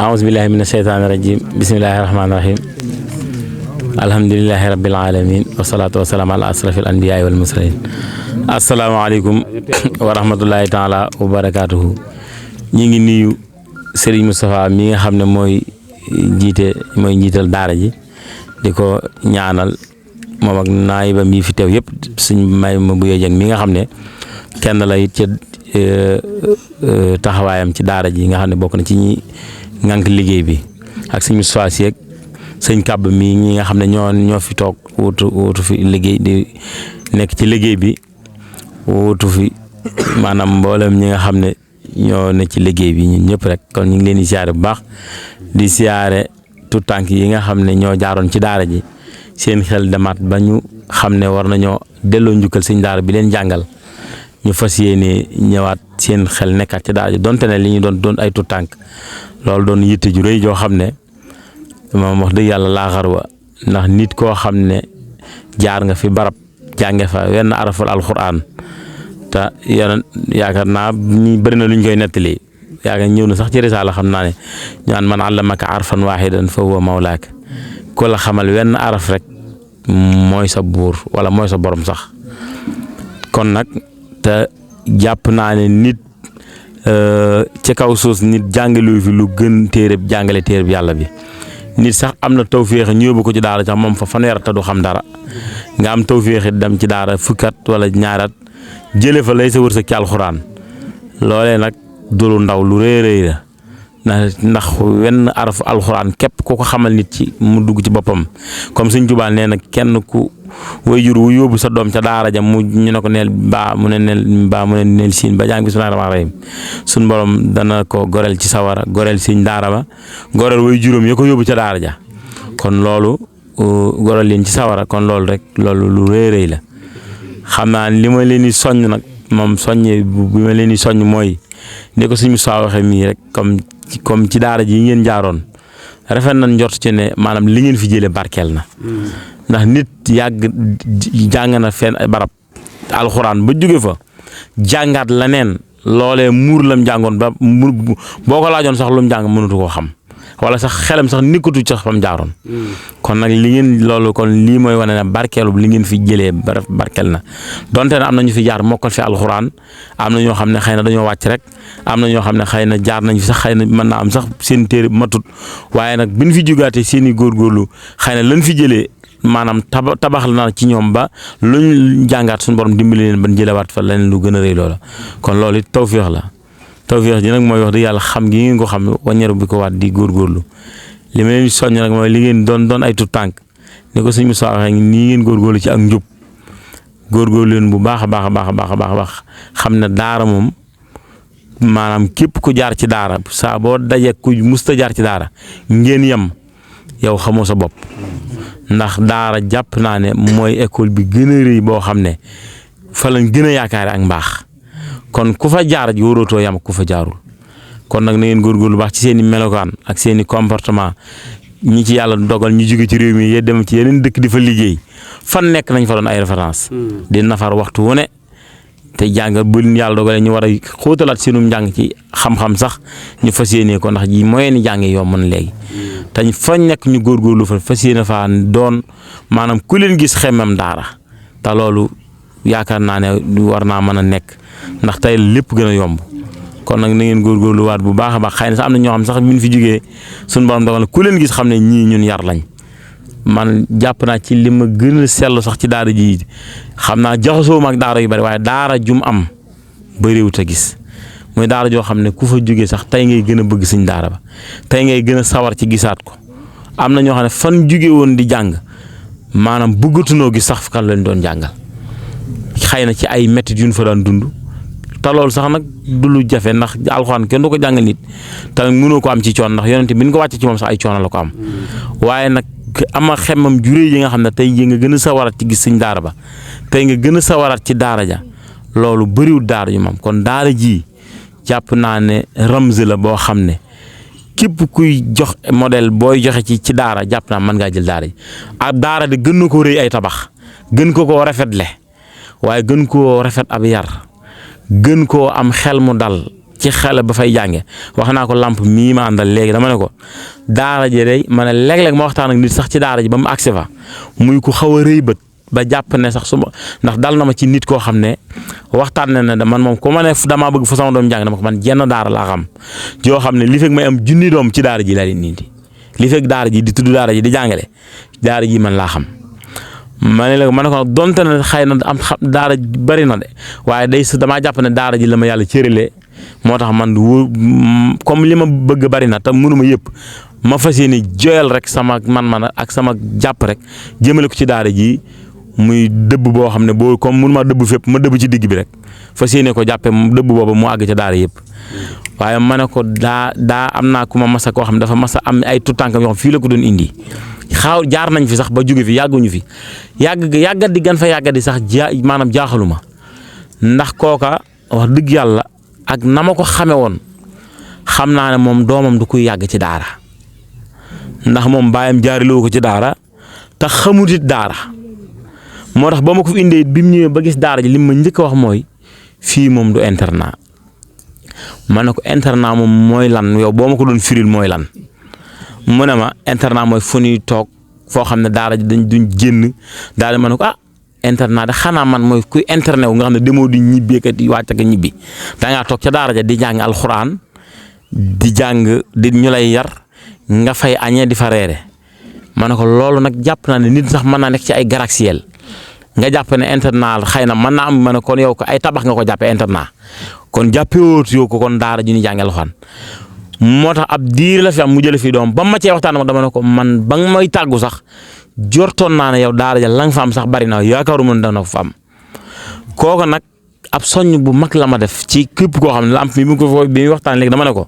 aousubillahi mina sheytaani rajim bismillahi rahmaani rahim alhamdulilahi rabbil alamin wasalaatu wasalaam ala asrafil anbiyaai wal mursalin asalaamaaleykum wa rahmatullahi taala wa barakaatuhu. ñi ngi nuyu Serigne Moustapha mi nga xam ne mooy njiital daara ji di ko ñaanal moom ak naayba mi fi teew yëpp suñ may ma bu yëjëg mi nga xam ne kenn la it ca taxawaayam ci daara ji nga xam ne bokk na ci ñi ngànk liggéey bi ak suñu Moustapha ak sëñ kàbb mi ñi nga xam ne ñoo fi toog wutu fi liggéey di nekk ci liggéey bi wutu fi maanaam mboolem ñi nga xam ne ñoo ne ci liggéey bi ñun ñëpp rek kon ñu ngi leen di siyaare bu baax di siyaare tout tànk yi nga xam ne ñoo jaaroon ci daara ji seen xel demaat ba ñu xam ne war nañoo delloo njukkal sëñ daara bi leen jàngal ñu fas yéene ñëwaat seen xel nekkaat ci daara ji donte ne li ñu doon ay tout tànk loolu doon yitte ju rëy joo xam ne moom wax dëgg yàlla laaxar wa ndax nit koo xam ne jaar nga fi barab jànge fa wenn araful alxuraan te yaakaar naa ñi bëri na lu ñu koy nettali yaakaar ñëw na sax ci risaala xam naa ne ñaan man allamaka arfan waahidan fa huwa mawlaak ko la xamal wenn araf rek mooy sa buur wala mooy sa borom sax kon nag te jàpp naa ne nit ci kaw suus nit jàngalewu fi lu gën jàngale téereb yàlla bi nit sax am na tawféex ñu yóbbu ko ci daara sax moom fa fanweer te du xam dara nga am tawféex dem ci daara fukkat wala ñaarat jële fa lay sa wërsëg ci alxuraan loolee nag dulu ndaw lu rëy rëy la ndax wenn araf alxuraan képp ku ko xamal nit ci mu dugg ci boppam comme Sëñ Tuubaa nee na kenn ku waajur wu yóbbu sa doom ca daara ja ñu ne ko neel baa mu ne neel siin ba jàng bismillaahi rahmaani rahiim suñ borom dana ko goreel ci sawara goreel sëñ daara ba goreel waajuram ya ko yóbbu ca daara ja kon loolu goreel leen ci sawara kon loolu rek loolu lu rëy rëy la xam naa li ma leen di soññ nag moom soññe bi ma leen di soññ mooy ne ko suñu Musaa waxee mii rek comme ci daara ji ngeen jaaroon rafet nañ njort ci ne maanaam li ngeen fi jëlee barkeel na ndax nit yàgg jàng na fenn barab alxuraan ba jóge fa jàngaat leneen loolee muur lam jàngoon ba boo ko laajoon sax lu mu jàng mënatu koo xam wala sax xelam sax nikkatu sax fa mu jaaroon kon nag li ngeen loolu kon lii mooy wane ne barkeelu li ngeen fi jëlee barkeel na donte ne am na ñu fi jaar mokkal fi alxuraan am na ñoo xam ne xëy na dañoo wàcc rek am na ñoo xam ne xëy na jaar nañ fi sax xëy na mën naa am sax seen téere matut waaye nag bi ñu fi jógaatee seen i góorgóorlu xëy na lañ fi jëlee maanaam tabax la na ci ñoom ba luñ jàngaat suñu borom dimbali leen ban jëlewaat fa leneen lu gën a rëy loola kon loolu it tawféex la tawféex ji nag mooy wax dëgg yàlla xam gi ngeen ko xam waññeeru bi ko waat di góorgóorlu li ma leen soññ nag mooy li ngeen doon ay tout tànk ni ko sëñ Moussa waxee nii ngeen góorgóorlu ci ak njub góorgóorlu leen bu baax a baax xam ne daara moom maanaam képp ku jaar ci daara saa boo dajee ku musta jaar ci daara ngeen yem yow xamoo sa bopp ndax daara jàpp naa ne mooy école bi gën a rëy boo xam ne fa lañ gën a yaakaare ak mbaax kon ku fa jaar ji wóorootoo yam ku fa jaarul kon nag na ngeen góorgóorlu baax ci seen i melokaan ak seen i comportement ñi ci yàlla dogal ñu jóge ci réew mi yee dem ci yeneen dëkk di fa liggéey fan nekk nañ fa doon ay référence di nafar waxtu wu ne te jàng bu yàlla dogalee ñu war a xóotalaat seenum njàng ci xam-xam sax ñu fas yéene ko ndax ji mooy ni jàng yow mën léegi te fañ nekk ñu góorgóorlu fa fas yéene faa doon maanaam ku leen gis xemmem daara te loolu yaakaar naa ne war naa mën a nekk ndax tey lépp gën a yomb kon nag na ngeen góorgóorlu waat bu baax a baax xëy na sax am na ñoo xam sax bu ñu fi jógee suñu borom dogal ku leen gis xam ne ñii ñun yar lañ man jàpp naa ci li ma gën a seetlu sax ci daara ji xam naa jaxasoo ma ak daara yu bari waaye daara jum am bëriwut a gis mooy daara joo xam ne ku fa jógee sax tey ngay gën a bëgg suñ daara ba tey ngay gën a sawar ci gisaat ko am na ñoo xam ne fan jóge woon di jàng maanaam bëggatunoo gis sax kan lañ doon jàngal xëy na ci ay métti yu ñu fa daan dund te loolu sax nag du lu jafe ndax alxuraan kenn du ko jàngal nit te mënoo ko am ci coon ndax yonent bi ñu ko wàcce ci moom sax ay coono la ko am waaye nag ama xemmam juré yi nga xam ne tey nga gën a sawaraat ci gis suñ daara ba tey nga gën a sawaraat ci daara ja loolu bëriwul daara ju moom kon daara ji jàpp naa ne ramz la boo xam ne képp kuy jox modèle booy joxe ci daara jàpp naa mën ngaa jël daara ji ak daara de gën na ko rëy ay tabax gën ko koo rafetle waaye gën koo rafet ab yar gën koo am xel mu dal ci xale ba fay jànge wax naa ko lamp mii ma àndal léegi dama ne ko daara ji day ma ne léeg-léeg ma waxtaan ak nit sax ci daara ji ba mu agsi fa muy ku xaw a rëy bët ba jàpp ne sax suma ndax dal na ma ci nit koo xam ne waxtaan na ne man moom ku ma ne damaa bëgg fa sama doom jàng dama ko man jenn daara laa xam joo xam ne li fekk may am junni doom ci daara ji laa leen indi li fekk daara ji di tudd daara ji di jàngale daara ji man laa xam. ma ne la ma ne ko donte ne xëy na am daara bari na de waaye day damaa jàpp ne daara ji la ma yàlla cëralee moo tax man comme li ma bëgg bari na te mënuma yëpp ma fas yéene joyal rek sama man ak sama jàpp rek jëmale ko ci daara ji muy dëbb boo xam ne boo comme mënuma dëbb fépp ma dëbb ci digg bi rek fas yéene ko jàppee dëbb boobu mu àgg ca daara yëpp. waaye ma ne ko daa am naa ku ma masa koo xam ne dafa masa am ay tuutànkam yoo xam fii la ko doon indi. jaar nañ fi sax ba jóge fi yàgguñu fi yàggat di gan fa yàggat di sax maanaam jaaxaluma ndax kooka wax dëgg yàlla ak na ma ko xame woon xam naa ne moom doomam du koy yàgg ci daara ndax moom baayam jaariloo ko ci daara te xamut it daara moo tax ba ma ko fi indee bi mu ñëwee ba gis daara ji li ma njëkk a wax mooy fii moom du internat ma ne ko internat moom mooy lan yow boo ma ko doon firil mooy lan. mu ne ma internat mooy fu ñuy toog foo xam ne daara ji duñ génn daal di ma ne ko internat de xanaa man mooy kuy internet wu nga xam ne demoo di ñibbee kat di wàcc ak ñibbi da ngaa toog ca daara ja di jàng alxuraan di jàng di ñu lay yar nga fay añee di fa reere ma ne ko loolu nag jàpp naa ne nit sax mën naa nekk ci ay gratte-ciel nga jàpp ne internat xëy na mën naa am ma ne kon yow ko ay tabax nga ko jàppee internat kon jàppee wóotu yow ko kon daara ju ñu jàng alxuraan moo tax ab diir la fi am mu jëlee fi doom ba ma cee waxtaan dama ne ko man ba nga may tàggu sax jortoon naa ne yow daara ja la nga fa am sax bari na yaakaaruma ne dana ko fa am kooku nag ab soññ bu mag la ma def ci képp koo xam ne la am fi mu ko bi muy waxtaan léegi dama ne ko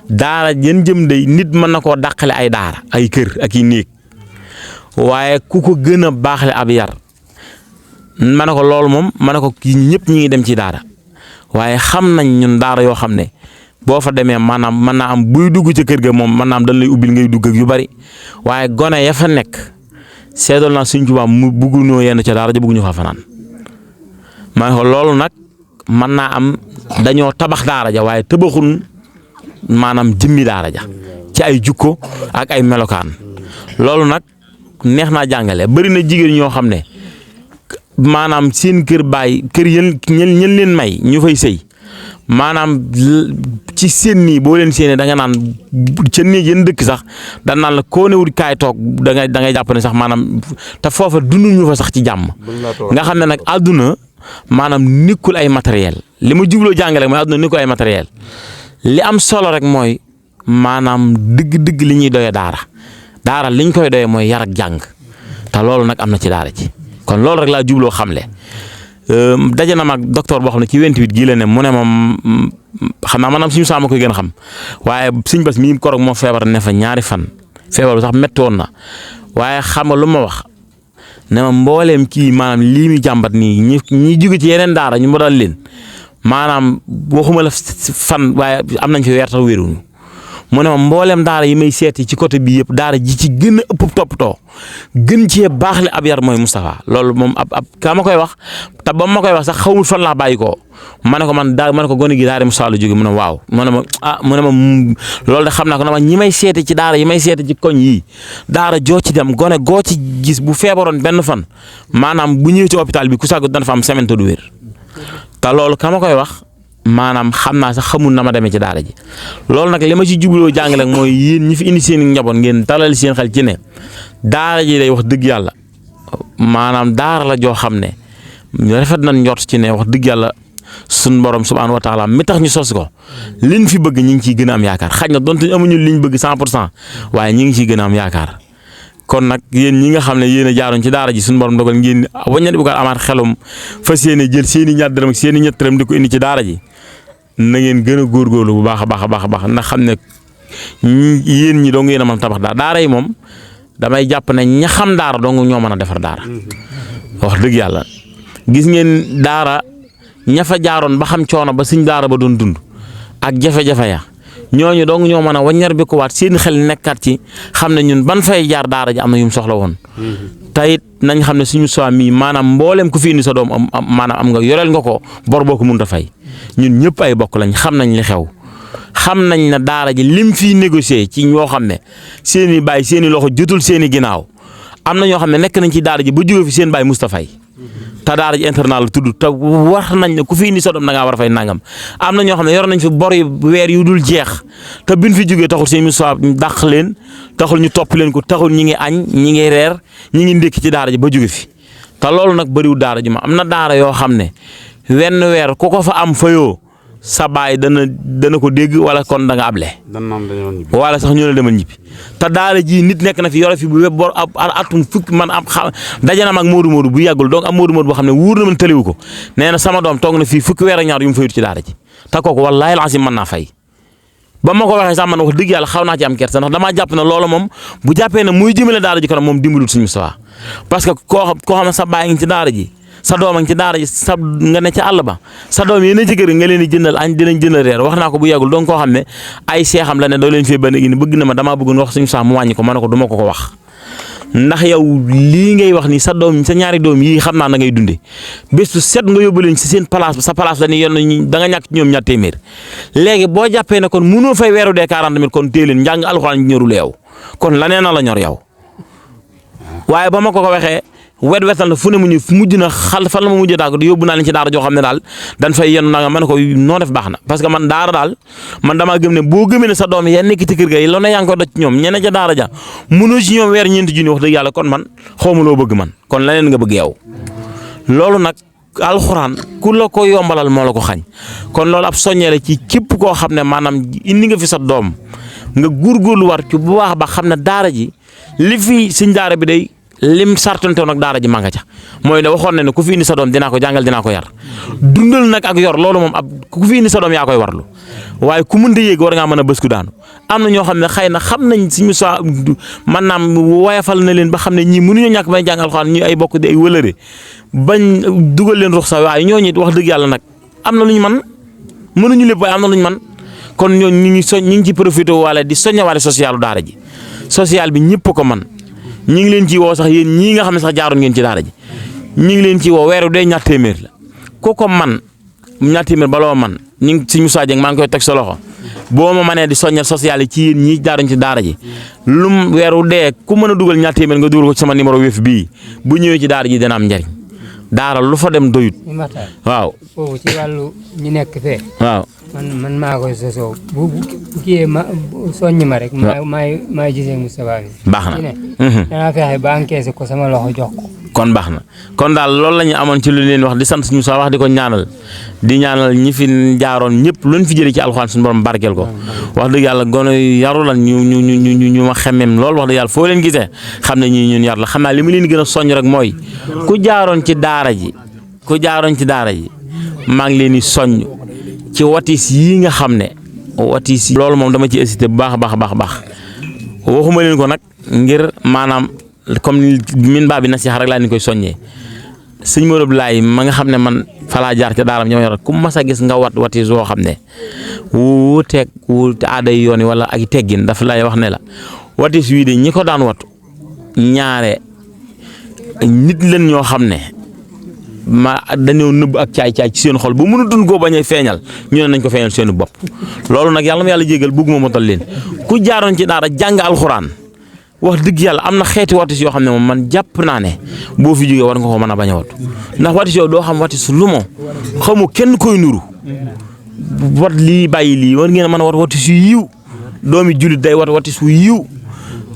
daara jën jëm day nit mën na koo dàqale ay daara ay kër ak i néeg waaye ku ko gën a baaxle ab yar ma ne ko loolu moom ma ne ko kii ñëpp ñi ngi dem ci daara waaye xam nañ ñun daara yoo xam ne. boo fa demee maanaam mën naa am buy dugg ca kër ga moom mën naa am dañ lay ubbil ngay dugg ak yu bari waaye gone ya fa nekk seedal naa Sëñ Tuubaa mu bugguñoo yenn ca daara ja bugguñu fa fanaan ma ne ko loolu nag mën naa am dañoo tabax daara ja waaye tabaxun maanaam jëmmi daara ja ci ay jukko ak ay melokaan loolu nag neex naa jàngale bari na jigéen ñoo xam ne maanaam seen kër baay kër ñen leen may ñu fay sëy maanaam ci seen nii boo leen séenee da nga naan ca néeg yéen dëkk sax da naan la koo newul kaay toog da ngay jàpp ne sax maanaam te foofa dunduñu fa sax ci jàmm nga xam ne nag àdduna maanaam nekkul ay matériel li ma jubloo jàngale mooy àdduna nekkul ay matériel li am solo rek mooy maanaam dëgg-dëgg li ñuy doyee daara liñ koy doyee mooy yar ak jàng te loolu nag am na ci daara ji kon loolu rek laa jubloo xamle. daje na mag docteur boo xam ne ci 28 gii la ne mu ne moom xam naa maanaam suñu saama koy gën a xam waaye suñ bas mii korog moo feebar ne fa ñaari fan feebar bi sax métti woon na waaye xam nga lu ma wax ne ma mbooleem kii maanaam lii muy jàmbat nii ñi jóge ci yeneen daara ñu ma dal leen maanaam waxuma la fan waaye am nañ fi weer tax wéeruñu mu ne ma mbooleem daara yi may seeti ci côté bii yëpp daara ji ci gën a ëpp toppatoo gën cee baaxle ab yar mooy Moustapha loolu moom ab ka ma koy wax te ba ma koy wax sax xawul fan laa bàyyi ko ma ne ko man daa ma ne ko gone gi daara Moustapha la jóge mu ne waaw mu ne ma mu ne ma loolu de xam naa ko ne ma ñi may seeti ci daara yi may seeti ci koñ yii daara joo ci dem gone goo ci gis bu feebaroon benn fan maanaam bu ñëwee ci hôpital bi ku sàgg dana fa am semaine te du wér te loolu ka ma koy wax. maanaam xam naa sax xamul na ma demee ci daara ji loolu nag li ma ci jubloo jàngale mooy yéen ñi fi indi seen njaboot ngeen dalal seen xel ci ne daara ji day wax dëgg yàlla maanaam daara la joo xam ne rafet nañ njort ci ne wax dëgg yàlla sun borom subhaanahu wa taala mi tax ñu sos ko liñ fi bëgg ñi ngi ciy gën a am yaakaar xaj na donte amuñu liñ bëgg 100% waaye ñi ngi ciy gën a am yaakaar kon nag yéen ñi nga xam ne yéen a jaaroon ci daara ji suñu borom dogal ngeen waññati bu ko amaat xelum fas yéene jël seen i ñaar dërëm ak seen i ñett dërëm di ko indi ci daara ji na ngeen gën a góorgóorlu bu baax a baax a baax a baax ndax xam ne yéen ñi dong yéen a mën a tabax daara yi moom damay jàpp ne ña xam daara dong ñoo mën a defar daara wax dëgg yàlla gis ngeen daara ña fa jaaroon ba xam coono ba suñ daara ba doon dund ak jafe-jafe ya ñooñu dong ñoo mën a waññar bi ko waat seen xel nekkaat ci xam ne ñun ban fay jaar daara ji am na yu mu soxla woon. tayit nañ xam ne suñu soi mii maanaam mboolem ku fi indi sa doom maanaam am nga yoreel nga ko bor boo ko mënut a fay ñun ñëpp ay bokk lañ xam nañ li xew. xam nañ ne daara ji lim fiy négocier ci ñoo xam ne seen i baay seen i loxo jotul seen i ginnaaw am na ñoo xam ne nekk nañ ci daara ji ba jóge fi seen baay Moustapha te daara ji internat la tudd te wax nañ ne ku fi indi sa doom da ngaa war a fay nangam am na ñoo xam ne yor nañ fi bor yu weer yu dul jeex te biñ fi jógee taxul seen Moustapha dàq leen taxul ñu topp leen ko taxul ñi ngi añ ñi ngi reer ñi ngi ndékki ci daara ji ba jóge fi te loolu nag bëriwul daara ji ma am na daara yoo xam ne wenn weer ku ko fa am fayoo sa baay dana ko dégg wala kon da nga able wala sax ñu ne demal ñibbi te daara ji nit nekk na fi yore fi bu web bor atum fukki man am xam daje na ma ak Modou bu yàggul donc am Modou boo xam ne wuur na man tëliwu ko nee na sama doom toog na fii fukki weer ak ñaar yu mu fayut ci daara ji te kooku wallaahi lancim mën naa fay ba ma ko waxee sax man wax dëgg yàlla xaw naa ci am kersa ndax damaa jàpp ne loolu moom bu jàppee ne muy jëmale daara ji kanam moom dimbalul suñu Moustapha parce que koo xam ne sa baay ngi ci daara ji sa doom a ngi ci daara ji sa nga ne ca àll ba sa doom yi ne ci kër nga leen di jëndal añ di leen jëndal reer wax naa ko bu yàggul donc koo xam ne ay seexam la ne doo leen fee ba léegi ni bëgg na ma damaa bëgg wax suñu saa mu wàññi ko ma ne ko du ma ko wax ndax yow lii ngay wax ni sa doom sa ñaari doom yii xam naa na ngay dundee bés bu set nga yóbbu leen ci seen place sa place la ni yoon da nga ñàkk ci ñoom ñaar téeméer léegi boo jàppee ne kon mënoo fay weeru dee 40 000 kon téye leen njàng alxuraan ñorul yow kon lanee na la ñor yow waaye ba ma ko waxee wetal na fu ne mu ñu mujj na xal fan la ma mujjee daal yóbbu naa leen ci daara joo xam ne daal dañ fay yenn nanga ma ne ko noo def baax na parce que man daara daal man damaa gëm ne boo gëmee ne sa doom yenn nekk ci kër ga yi loolu yaa ngi ko doj ci ñoom ñeneen ca daara ja mënoo ci ñoom weer ñeenti junni wax dëgg yàlla kon man xawma loo bëgg man kon leneen nga bëgg yow loolu nag alxuraan ku la ko yombalal moo la ko xañ kon loolu ab soññee la ci képp koo xam ne maanaam indi nga fi sa doom nga góorgóorlu war ci bu baax ba xam ne daara ji li fi suñ daara bi day lim sartante nag daara ji ma nga ca mooy ne waxoon na ne ku fi indi sa doom dinaa ko jàngal dinaa ko yar dundal nag ak yor loolu moom ab ku fi indi sa doom yaa koy warlu waaye ku mënta yéeg war ngaa mën a bës ku daanu am na ñoo xam ne xëy na xam nañ suñu soit maanaam woyafal na leen ba xam ne ñii mënuñoo ñàkk bañ jàng alxuraan ñi ay bokk di ay wëlëre bañ dugal leen ruux sax waaye ñooñu it wax dëgg yàlla nag am na lu ñu man mënuñu lépp waaye am na lu ñu man kon ñooñu ñu ngi ci profité waale di soññawaale social daara ji social bi ñëpp ko man ñi ngi leen ci woo sax yéen ñii nga xam ne sax jaaroon ngeen ci daara ji ñi ngi leen ci woo weeru dee ñaar téeméer la ku ko man ñaar téeméer baloo man ñu ngi si Moussa Dieng maa ngi koy teg sa loxo boo ma mënee di soññal social yi ci yéen ñii jaaroon ci daara ji lum weeru dee ku mën a dugal ñaar téeméer nga dugal ko ci sama numéro wef bii bu ñëwee ci daara ji dina am njariñ daara lu fa dem doyut. waaw foofu ci wàllu ñu nekk fee. waaw man maa koy sosoo bu kii ma soññ ma rek. maay gisee Moustapha bi. baax na danaa fexe ba encaissé ko sama loxo jox ko. kon baax na kon daal loolu la ñu amoon ci lu leen wax di sant suñu saa wax di ko ñaanal di ñaanal ñi fi jaaroon ñëpp luñ fi jëlee ci alxuraan suñu borom barkeel ko wax dëgg yàlla gone yaru lan ñu ma xemem lool wax dëgg yàlla foo leen gisee xam ne ñii ñun yar la xam naa li mu leen gën a soññ rek mooy ku jaaroon ci daara ji maa ngi leen di soññ ci watis yii nga xam ne watis yi loolu moom dama ci hésité bu baax a baax waxuma leen ko nag ngir maanaam comme min baa bi nasiha rek laa ni koy soññee sëñ Modou Abdoulaye ma nga xam ne man falaa jaar ca daaram ñoo yor ku mas a gis nga watis woo xam ne wuuteeg aaday yoon yi wala ak teggin dafa lay wax ne la watis wii de ñi ko daan watu ñaare nit leen ñoo xam ne ma dañoo nëbb ak caay-caay ci seen xol bu mënatuñ koo bañ a feeñal ñu ne nañ ko feeñal seen bopp loolu nag yàlla ma yàlla jégal bëgguma motal leen ku jaaroon ci daara jàng alxuraan wax dëgg yàlla am na xeeti watis yoo xam ne moom man jàpp naa ne boo fi jógee war nga ko mën a bañ a watu ndax watis yow doo xam watis lu moo xamu kenn koy nuru wat lii bàyyi lii war ngeen a mën a wat watis yu yiw doomi julit day wat watis yu yiw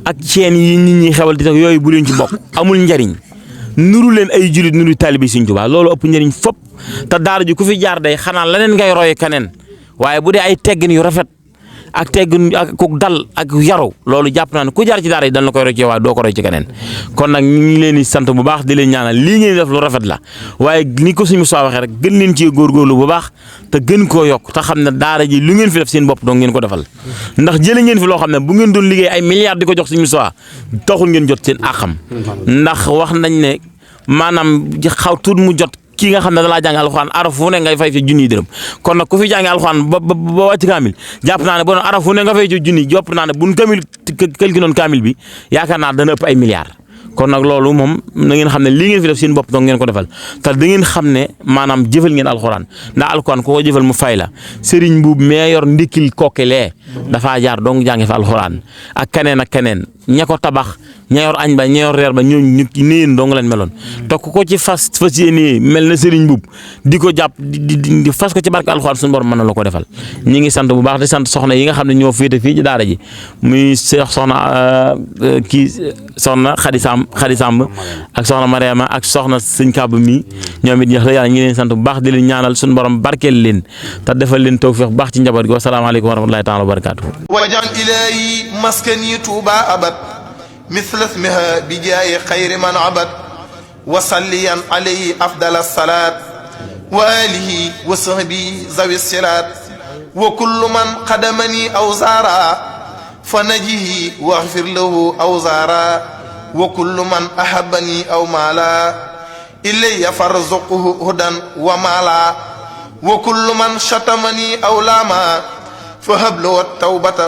ak ceen yi nit ñi xewal di tax yooyu bu leen ci bokk amul njariñ nuru leen ay julit nuru taalibi Sëñ Tuubaa loolu ëpp njëriñ fop te daara ji ku fi jaar day xanaa leneen ngay roy keneen waaye bu dee ay teggin yu rafet ak teggin ak ku dal ak yaru loolu jàpp naa ne ku jaar ci daara ji dañ la koy roy ci waaye doo ko roy ci keneen kon nag ñu ngi leen di sant bu baax di leen ñaanal lii ngeen def lu rafet la waaye ni ko suñu soo waxee rek gën leen ci góorgóorlu bu baax te gën koo yokk te xam ne daara ji lu ngeen fi def seen bopp doo ngeen ko defal ndax jële ngeen fi loo xam ne bu ngeen doon liggéey ay milliards di ko jox suñu soo taxul ngeen jot seen àqam ndax wax nañ ne maanaam xaw tuut mu jot kii nga xam ne dalaa jàng alxuraan araf fu ne ngay fay ci junniy dërëm kon nag ku fi jàng alxuraan ba wàcc kaamil jàpp naa ne boo doon araf fu ne nga fay ci junni jàpp naa ne buñ kamil kël gi noon kaamil bi yaakaar naa dana ëpp ay milliards kon nag loolu moom na ngeen xam ne lii ngeen fi def seen bopp donc ngeen ko defal te da ngeen xam ne maanaam jëfal ngeen alxuraan ndax alxuraan ko jëfal mu fay la sëriñ buub mee yor ndikkil kokkelee dafaa jaar donc jànge fa alxuraan ak keneen ña ko tabax ña yor añ ba ña yor reer ba ñooñu nii dong leen meloon te ku ko ci fas yéenee mel na sëriñ buub di ko jàpp di fas ko ci barke alxuraan suñu borom mën na la ko defal ñi ngi sant bu baax di sant soxna yi nga xam ne ñoo féete fii ci daara ji muy soxna Xadi Samb ak soxna Mariama ak soxna sëñ Kàbb mi ñoom it ñax la yàlla ngi leen sant bu baax di leen ñaanal suñu borom barkeel leen te defal leen tawfiq bu baax ci njaboot gi wasalaamaaleykum wa rahmatullahi taala wa barakaatu wajal ilaahi maskani tuuba abad misla ismiha bi jaayi xayri man abad wa salliyan alayhi afdal salaat wa alihi wa sahbi zawi silaat wa kullu man xadamani aw zaara fa najihi waxfir lahu aw zaara wa kullu man ahabani aw maala ilayya farzuqhu hudan wa maala wa kullu man shatamani aw laama fa hablu wa tawbata